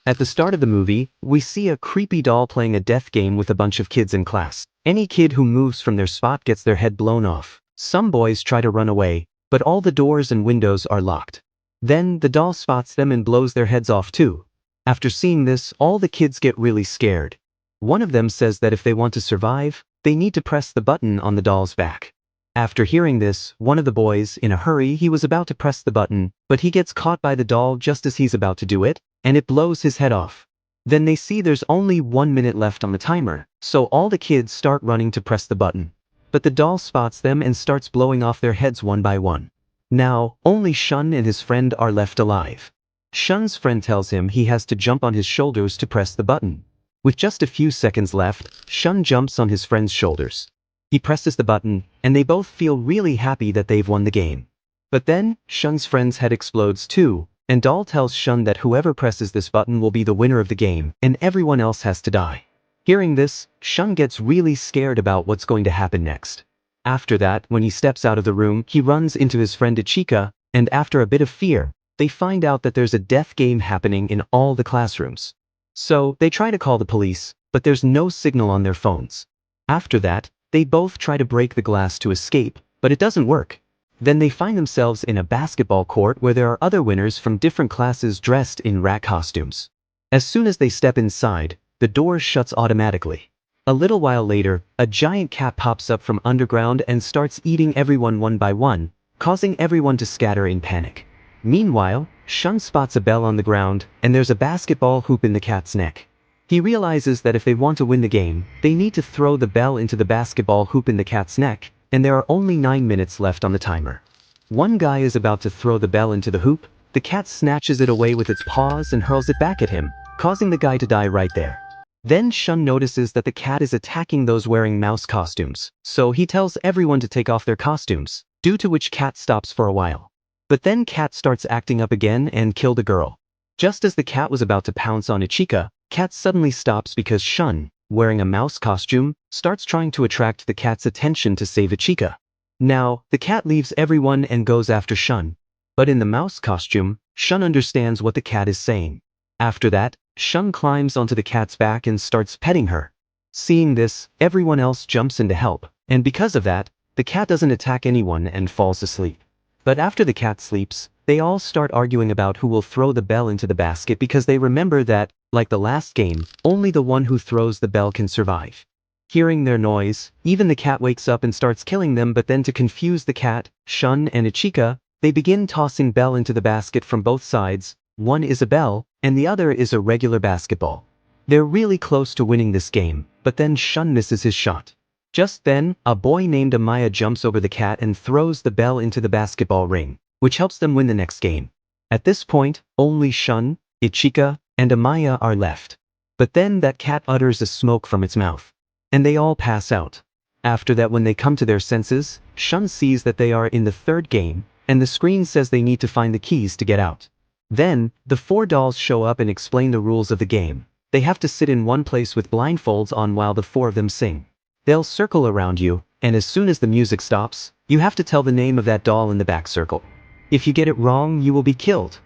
At the start of the movie, we see a creepy doll playing a death game with a bunch of kids in class. Any kid who moves from their spot gets their head blown off. Some boys try to run away, but all the doors and windows are locked. Then, the doll spots them and blows their heads off too. After seeing this, all the kids get really scared. One of them says that if they want to survive, they need to press the button on the doll's back. After hearing this, one of the boys, in a hurry, he was about to press the button, but he gets caught by the doll just as he's about to do it, and it blows his head off. Then they see there's only 1 minute left on the timer, so all the kids start running to press the button. But the doll spots them and starts blowing off their heads one by one. Now, only Shun and his friend are left alive. Shun's friend tells him he has to jump on his shoulders to press the button. With just a few seconds left, Shun jumps on his friend's shoulders. He presses the button, and they both feel really happy that they've won the game. But then, Shun's friend's head explodes too, and Doll tells Shun that whoever presses this button will be the winner of the game, and everyone else has to die. Hearing this, Shun gets really scared about what's going to happen next. After that, when he steps out of the room, he runs into his friend Ichika, and after a bit of fear, they find out that there's a death game happening in all the classrooms. So, they try to call the police, but there's no signal on their phones. After that, they both try to break the glass to escape, but it doesn't work. Then they find themselves in a basketball court where there are other winners from different classes dressed in rat costumes. As soon as they step inside, the door shuts automatically. A little while later, a giant cat pops up from underground and starts eating everyone one by one, causing everyone to scatter in panic. Meanwhile, Shun spots a bell on the ground, and there's a basketball hoop in the cat's neck. He realizes that if they want to win the game, they need to throw the bell into the basketball hoop in the cat's neck, and there are only 9 minutes left on the timer. One guy is about to throw the bell into the hoop, the cat snatches it away with its paws and hurls it back at him, causing the guy to die right there. Then Shun notices that the cat is attacking those wearing mouse costumes, so he tells everyone to take off their costumes, due to which Cat stops for a while. But then Cat starts acting up again and killed a girl. Just as the cat was about to pounce on Ichika, Cat suddenly stops because Shun, wearing a mouse costume, starts trying to attract the cat's attention to save Ichika. Now, the cat leaves everyone and goes after Shun. But in the mouse costume, Shun understands what the cat is saying. After that, Shun climbs onto the cat's back and starts petting her. Seeing this, everyone else jumps in to help, and because of that, the cat doesn't attack anyone and falls asleep. But after the cat sleeps, they all start arguing about who will throw the bell into the basket because they remember that, like the last game, only the one who throws the bell can survive. Hearing their noise, even the cat wakes up and starts killing them, but then to confuse the cat, Shun and Ichika, they begin tossing bell into the basket from both sides. One is a bell, and the other is a regular basketball. They're really close to winning this game, but then Shun misses his shot. Just then, a boy named Amaya jumps over the cat and throws the bell into the basketball ring, which helps them win the next game. At this point, only Shun, Ichika, and Amaya are left. But then that cat utters a smoke from its mouth, and they all pass out. After that, when they come to their senses, Shun sees that they are in the third game, and the screen says they need to find the keys to get out. Then, the 4 dolls show up and explain the rules of the game. They have to sit in one place with blindfolds on while the 4 of them sing. They'll circle around you, and as soon as the music stops, you have to tell the name of that doll in the back circle. If you get it wrong, you will be killed.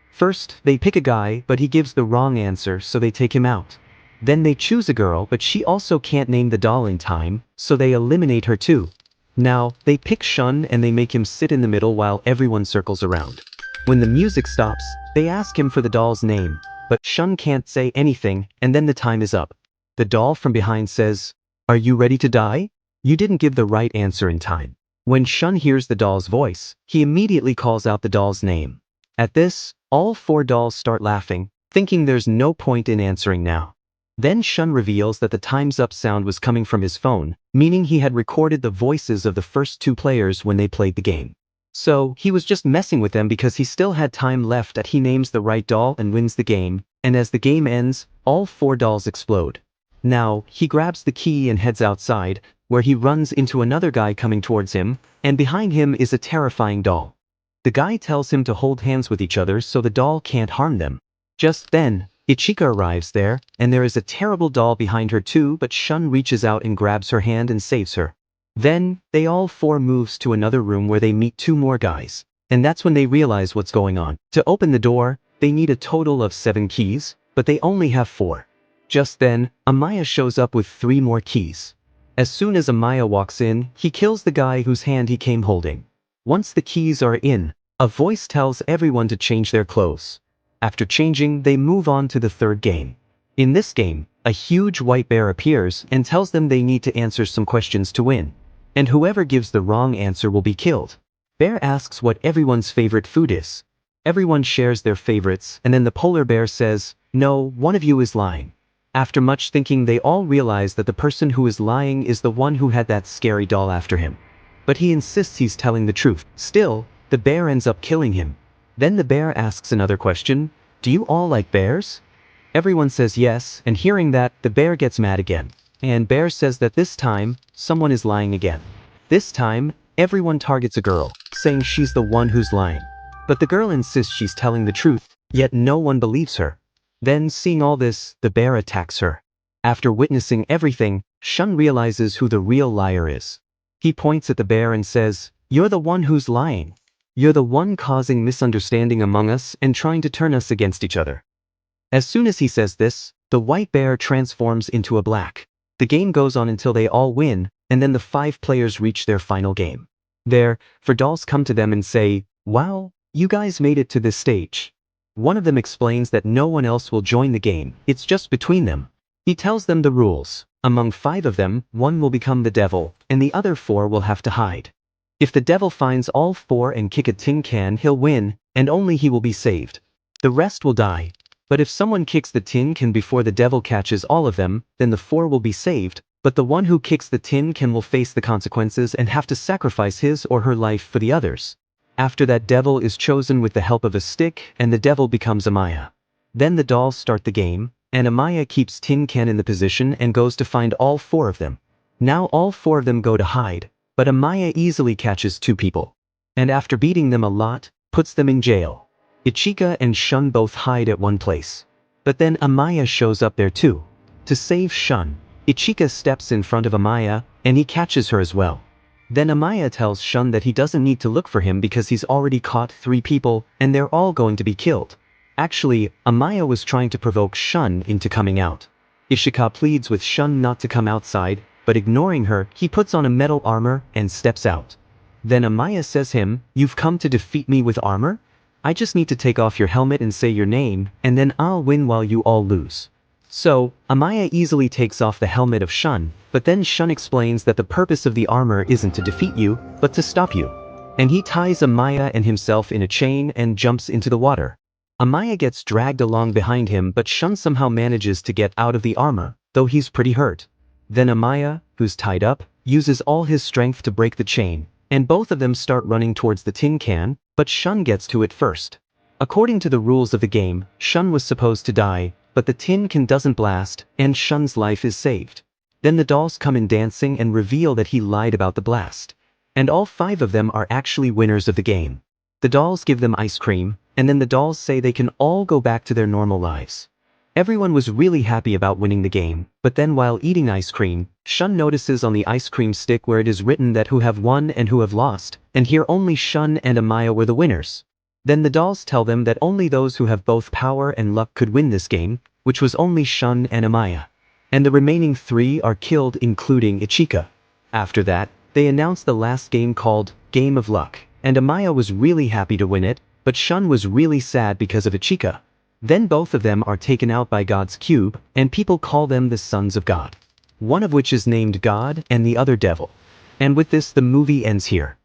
First, they pick a guy, but he gives the wrong answer, so they take him out. Then they choose a girl, but she also can't name the doll in time, so they eliminate her too. Now, they pick Shun and they make him sit in the middle while everyone circles around. When the music stops, they ask him for the doll's name, but Shun can't say anything, and then the time is up. The doll from behind says, "Are you ready to die? You didn't give the right answer in time." When Shun hears the doll's voice, he immediately calls out the doll's name. At this, all 4 dolls start laughing, thinking there's no point in answering now. Then Shun reveals that the time's up sound was coming from his phone, meaning he had recorded the voices of the first 2 players when they played the game. So, he was just messing with them because he still had time left that he names the right doll and wins the game, and as the game ends, all 4 dolls explode. Now, he grabs the key and heads outside, where he runs into another guy coming towards him, and behind him is a terrifying doll. The guy tells him to hold hands with each other so the doll can't harm them. Just then, Ichika arrives there, and there is a terrible doll behind her too, but Shun reaches out and grabs her hand and saves her. Then, they all 4 moves to another room where they meet 2 more guys, and that's when they realize what's going on. To open the door, they need a total of 7 keys, but they only have 4. Just then, Amaya shows up with 3 more keys. As soon as Amaya walks in, he kills the guy whose hand he came holding. Once the keys are in, a voice tells everyone to change their clothes. After changing, they move on to the 3rd game. In this game, a huge white bear appears and tells them they need to answer some questions to win. And whoever gives the wrong answer will be killed. Bear asks what everyone's favorite food is. Everyone shares their favorites, and then the polar bear says, "No, one of you is lying." After much thinking, they all realize that the person who is lying is the one who had that scary doll after him. But he insists he's telling the truth. Still, the bear ends up killing him. Then the bear asks another question, "Do you all like bears?" Everyone says yes, and hearing that, the bear gets mad again. And bear says that this time, someone is lying again. This time, everyone targets a girl, saying she's the one who's lying. But the girl insists she's telling the truth, yet no one believes her. Then, seeing all this, the bear attacks her. After witnessing everything, Shun realizes who the real liar is. He points at the bear and says, "You're the one who's lying. You're the one causing misunderstanding among us and trying to turn us against each other." As soon as he says this, the white bear transforms into a black. The game goes on until they all win, and then the 5 players reach their final game. There, dolls come to them and say, "Wow, you guys made it to this stage." One of them explains that no one else will join the game, it's just between them. He tells them the rules. Among 5 of them, 1 will become the devil, and the other 4 will have to hide. If the devil finds all 4 and kick a tin can, he'll win, and only he will be saved. The rest will die. But if someone kicks the tin can before the devil catches all of them, then the 4 will be saved, but the one who kicks the tin can will face the consequences and have to sacrifice his or her life for the others. After that, devil is chosen with the help of a stick, and the devil becomes Amaya. Then the dolls start the game, and Amaya keeps tin can in the position and goes to find all 4 of them. Now all 4 of them go to hide, but Amaya easily catches 2 people. And after beating them a lot, puts them in jail. Ichika and Shun both hide at one place. But then Amaya shows up there too. To save Shun, Ichika steps in front of Amaya, and he catches her as well. Then Amaya tells Shun that he doesn't need to look for him because he's already caught 3 people, and they're all going to be killed. Actually, Amaya was trying to provoke Shun into coming out. Ishika pleads with Shun not to come outside, but ignoring her, he puts on a metal armor and steps out. Then Amaya says him, "You've come to defeat me with armor? I just need to take off your helmet and say your name, and then I'll win while you all lose." So, Amaya easily takes off the helmet of Shun, but then Shun explains that the purpose of the armor isn't to defeat you, but to stop you. And he ties Amaya and himself in a chain and jumps into the water. Amaya gets dragged along behind him, but Shun somehow manages to get out of the armor, though he's pretty hurt. Then Amaya, who's tied up, uses all his strength to break the chain, and both of them start running towards the tin can, but Shun gets to it first. According to the rules of the game, Shun was supposed to die, but the tin can doesn't blast, and Shun's life is saved. Then the dolls come in dancing and reveal that he lied about the blast. And all 5 of them are actually winners of the game. The dolls give them ice cream, and then the dolls say they can all go back to their normal lives. Everyone was really happy about winning the game, but then while eating ice cream, Shun notices on the ice cream stick where it is written that who have won and who have lost, and here only Shun and Amaya were the winners. Then the dolls tell them that only those who have both power and luck could win this game, which was only Shun and Amaya. And the remaining 3 are killed, including Ichika. After that, they announce the last game called Game of Luck, and Amaya was really happy to win it, but Shun was really sad because of Ichika. Then both of them are taken out by God's cube, and people call them the sons of God. One of which is named God and the other devil. And with this, the movie ends here.